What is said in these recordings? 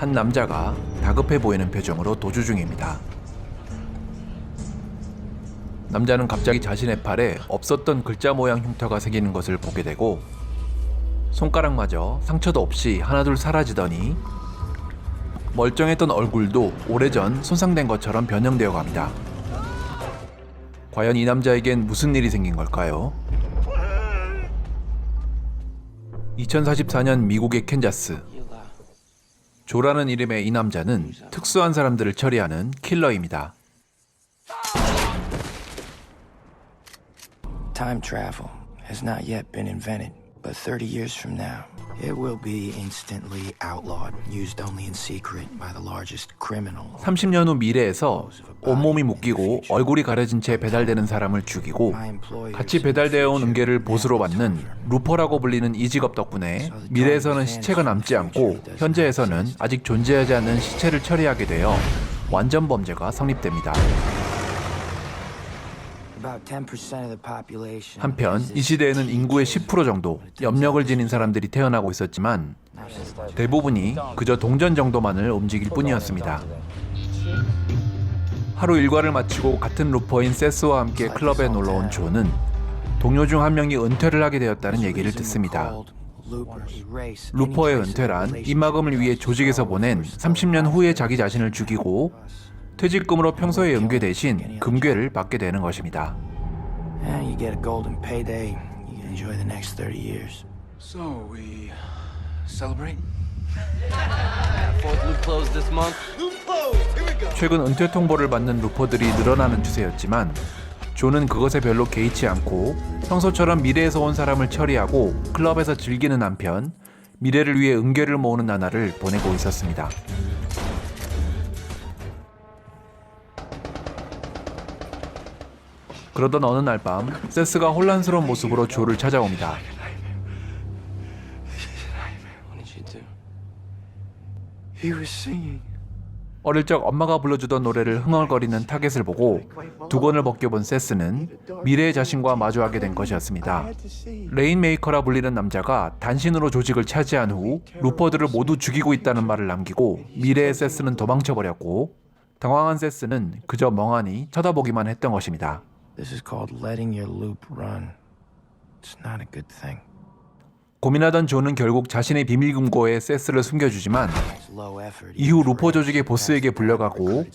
한 남자가 다급해 보이는 표정으로 도주 중입니다. 남자는 갑자기 자신의 팔에 없었던 글자 모양 흉터가 생기는 것을 보게 되고 손가락마저 상처도 없이 하나둘 사라지더니 멀쩡했던 얼굴도 오래전 손상된 것처럼 변형되어 갑니다. 과연 이 남자에겐 무슨 일이 생긴 걸까요? 2044년 미국의 캔자스. 조라는 이름의 이 남자는 특수한 사람들을 처리하는 킬러입니다. Time travel has not yet been invented, but 30 years from now, it will be instantly outlawed, used only in secret by the largest criminal. 30년 후 미래에서 온몸이 묶이고 얼굴이 가려진 채 배달되는 사람을 죽이고 같이 배달되어 온 은괴를 보수로 받는 루퍼라고 불리는 이 직업 덕분에 미래에서는 시체가 남지 않고 현재에서는 아직 존재하지 않는 시체를 처리하게 되어 완전 범죄가 성립됩니다. 한편 이 시대에는 인구의 10% 정도 염력을 지닌 사람들이 태어나고 있었지만 대부분이 그저 동전 정도만을 움직일 뿐이었습니다. 하루 일과를 마치고 같은 루퍼인 세스와 함께 클럽에 놀러온 조는 동료 중 한 명이 은퇴를 하게 되었다는 얘기를 듣습니다. 루퍼의 은퇴란 입막음을 위해 조직에서 보낸 30년 후에 자기 자신을 죽이고 퇴직금으로 평소의 은괴 대신 금괴를 받게 되는 것입니다. You get a golden payday. You can enjoy the next 30 years. So we celebrate? Fourth loop closed this month. Loop closed. Here we go. 최근 은퇴 통보를 받는 루퍼들이 늘어나는 추세였지만 조는 그것에 별로 개의치 않고 평소처럼 미래에서 온 사람을 처리하고 클럽에서 즐기는 한편 미래를 위해 은괴를 모으는 나날을 보내고 있었습니다. 그러던 어느 날 밤 세스가 혼란스러운 모습으로 조를 찾아옵니다. 어릴 적 엄마가 불러주던 노래를 흥얼거리는 타겟을 보고 두건을 벗겨본 세스는 미래의 자신과 마주하게 된 것이었습니다. 레인메이커라 불리는 남자가 단신으로 조직을 차지한 후 루퍼들을 모두 죽이고 있다는 말을 남기고 미래의 세스는 도망쳐버렸고 당황한 세스는 그저 멍하니 쳐다보기만 했던 것입니다. This is called letting your loop run. It's not a good thing. 고민하던 조는 결국 자신의 비밀 금고에 세스를 숨겨주지만 이후 루퍼 조직의 보스에게 불려가고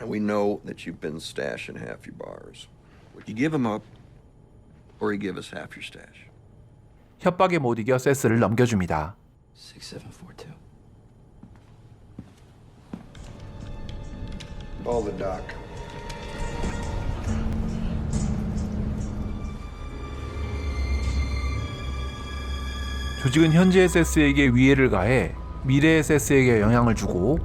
We know that you've been stashing half your bars. You give them up, or you give us half your stash. 협박에 못 이겨 세스를 넘겨줍니다. 6742. Call the doc. 조직은 현재의 세스에게 위해를 가해 미래의 세스에게 영향을 주고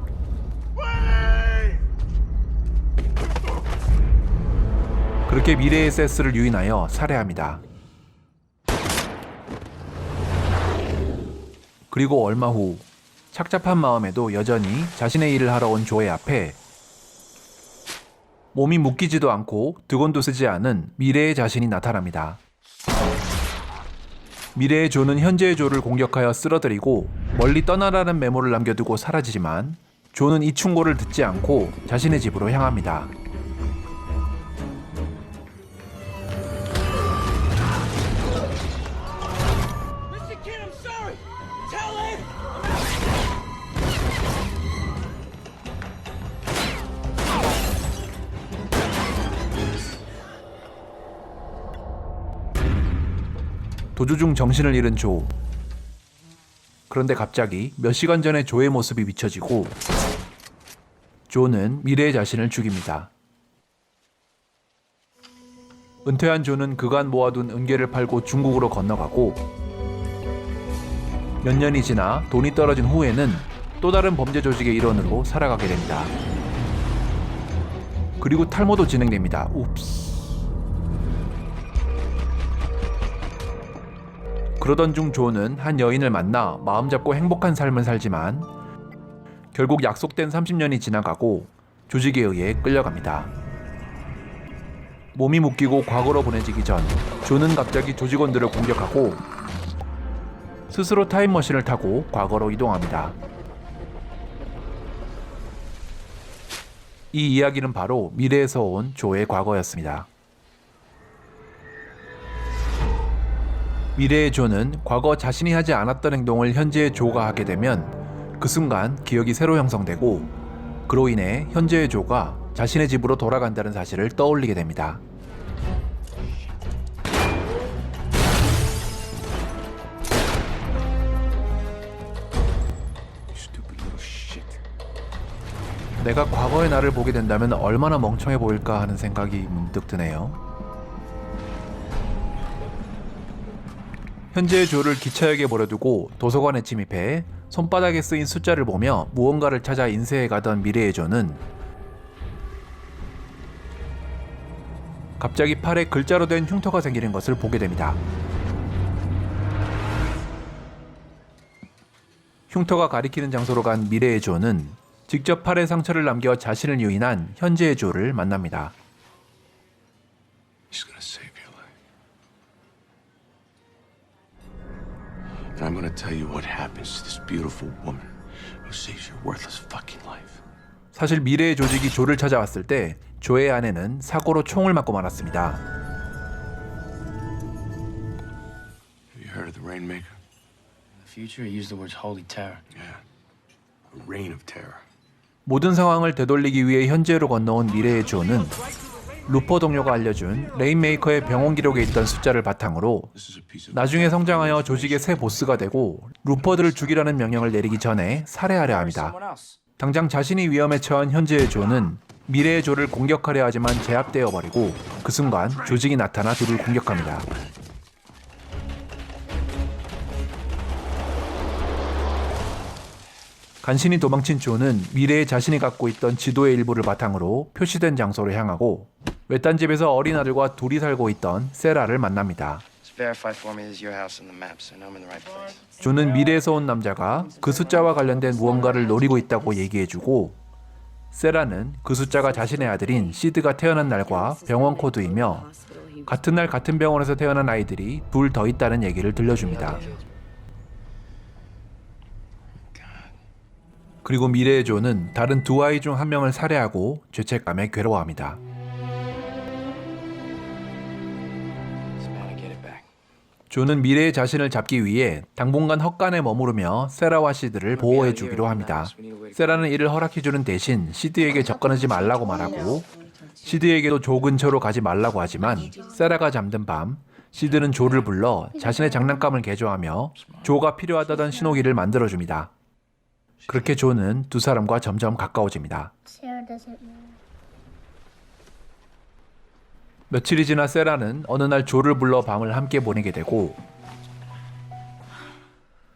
그렇게 미래의 세스를 유인하여 살해합니다. 그리고 얼마 후 착잡한 마음에도 여전히 자신의 일을 하러 온 조의 앞에 몸이 묶이지도 않고 두건도 쓰지 않은 미래의 자신이 나타납니다. 미래의 조는 현재의 조를 공격하여 쓰러뜨리고 멀리 떠나라는 메모를 남겨두고 사라지지만 조는 이 충고를 듣지 않고 자신의 집으로 향합니다. 도주 중 정신을 잃은 조. 그런데 갑자기 몇 시간 전에 조의 모습이 비춰지고 조는 미래의 자신을 죽입니다. 은퇴한 조는 그간 모아둔 은괴를 팔고 중국으로 건너가고 몇 년이 지나 돈이 떨어진 후에는 또 다른 범죄 조직의 일원으로 살아가게 됩니다. 그리고 탈모도 진행됩니다. 웁스. 그러던 중 조는 한 여인을 만나 마음 잡고 행복한 삶을 살지만 결국 약속된 30년이 지나가고 조직에 의해 끌려갑니다. 몸이 묶이고 과거로 보내지기 전 조는 갑자기 조직원들을 공격하고 스스로 타임머신을 타고 과거로 이동합니다. 이 이야기는 바로 미래에서 온 조의 과거였습니다. 미래의 조는 과거 자신이 하지 않았던 행동을 현재의 조가 하게 되면 그 순간 기억이 새로 형성되고 그로 인해 현재의 조가 자신의 집으로 돌아간다는 사실을 떠올리게 됩니다. 내가 과거의 나를 보게 된다면 얼마나 멍청해 보일까 하는 생각이 문득 드네요. 현재의 조를 기차역에 버려두고 도서관에 침입해 손바닥에 쓰인 숫자를 보며 무언가를 찾아 인쇄해 가던 미래의 조는 갑자기 팔에 글자로 된 흉터가 생기는 것을 보게 됩니다. 흉터가 가리키는 장소로 간 미래의 조는 직접 팔에 상처를 남겨 자신을 유인한 현재의 조를 만납니다. He's gonna save your life. And I'm gonna tell you what happens to this beautiful woman who saves your worthless fucking life. 사실 미래의 조직이 조를 찾아왔을 때 조의 아내는 사고로 총을 맞고 말았습니다. Have you heard of the Rainmaker? In the future, he used the words holy terror. Yeah. A reign of terror. 모든 상황을 되돌리기 위해 현재로 건너온 미래의 조는 루퍼 동료가 알려준 레인메이커의 병원 기록에 있던 숫자를 바탕으로 This is a piece of 나중에 성장하여 조직의 새 보스가 되고 루퍼들을 죽이라는 명령을 내리기 전에 살해하려 합니다. Someone else. 당장 자신이 위험에 처한 현재의 조는 미래의 조를 공격하려 하지만 제압되어 버리고 그 순간 조직이 나타나 둘을 공격합니다. 간신히 도망친 조는 미래의 자신이 갖고 있던 지도의 일부를 바탕으로 표시된 장소로 향하고 외딴 집에서 어린 아들과 둘이 살고 있던 세라를 만납니다. Just verify for me this is your house on the map, so I know I'm in the right place. 조는 미래에서 온 남자가 그 숫자와 관련된 무언가를 노리고 있다고 얘기해주고 세라는 그 숫자가 자신의 아들인 시드가 태어난 날과 병원 코드이며 같은 날 같은 병원에서 태어난 아이들이 둘 더 있다는 얘기를 들려줍니다. 그리고 미래의 조는 다른 두 아이 중 한 명을 살해하고 죄책감에 괴로워합니다. This man will get it back. 조는 미래의 자신을 잡기 위해 당분간 헛간에 머무르며 세라와 시드를 보호해주기로 합니다. 세라는 이를 허락해주는 대신 시드에게 접근하지 말라고 말하고 시드에게도 조 근처로 가지 말라고 하지만 세라가 잠든 밤 시드는 조를 불러 자신의 장난감을 개조하며 조가 필요하다던 신호기를 만들어줍니다. 그렇게 조는 두 사람과 점점 가까워집니다. Sarah doesn't know. 며칠이 지나 세라는 어느 날 조를 불러 밤을 함께 보내게 되고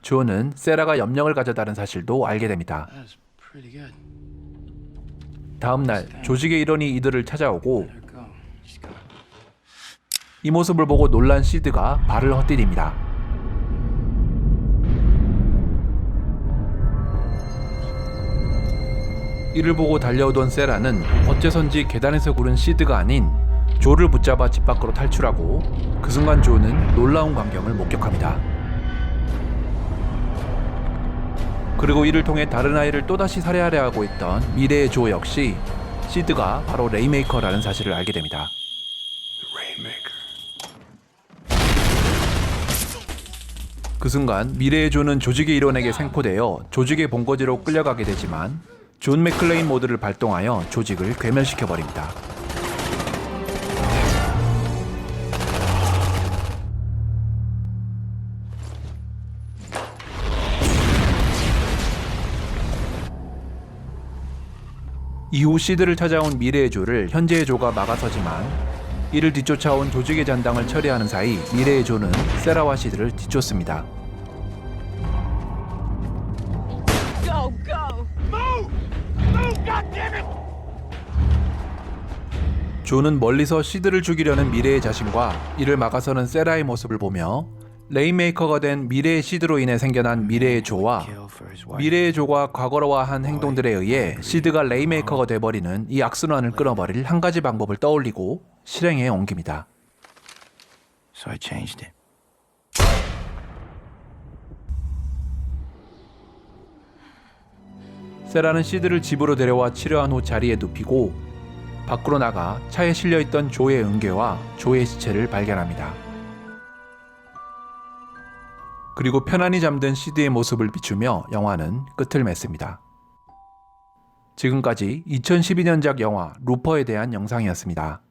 조는 세라가 염령을 가져다는 사실도 알게 됩니다. That was pretty good. 다음 날 조직의 일원이 이들을 찾아오고 Let her go. She's gone. 이 모습을 보고 놀란 시드가 발을 헛디딥니다. 이를 보고 달려오던 세라는 어째선지 계단에서 구른 시드가 아닌 조를 붙잡아 집 밖으로 탈출하고 그 순간 조는 놀라운 광경을 목격합니다. 그리고 이를 통해 다른 아이를 또다시 살해하려 하고 있던 미래의 조 역시 시드가 바로 레인메이커라는 사실을 알게 됩니다. The Rainmaker. 그 순간 미래의 조는 조직의 일원에게 생포되어 조직의 본거지로 끌려가게 되지만 존 맥클레인 모드를 발동하여 조직을 괴멸시켜버립니다. 이후 시드를 찾아온 미래의 조를 현재의 조가 막아서지만 이를 뒤쫓아온 조직의 잔당을 처리하는 사이 미래의 조는 세라와 시드를 뒤쫓습니다. 조는 멀리서 시드를 죽이려는 미래의 자신과 이를 막아서는 세라의 모습을 보며 레인메이커가 된 미래의 시드로 인해 생겨난 미래의 조와 Kill for his wife. 미래의 조가 과거로와 한 행동들에 의해 시드가 레인메이커가 돼버리는 이 악순환을 끊어버릴 한 가지 방법을 떠올리고 실행에 옮깁니다. So I changed it. 세라는 시드를 집으로 데려와 치료한 후 자리에 눕히고 밖으로 나가 차에 실려있던 조의 은괴와 조의 시체를 발견합니다. 그리고 편안히 잠든 시드의 모습을 비추며 영화는 끝을 맺습니다. 지금까지 2012년작 영화 루퍼에 대한 영상이었습니다.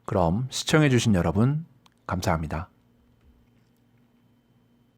그럼 시청해주신 여러분 감사합니다.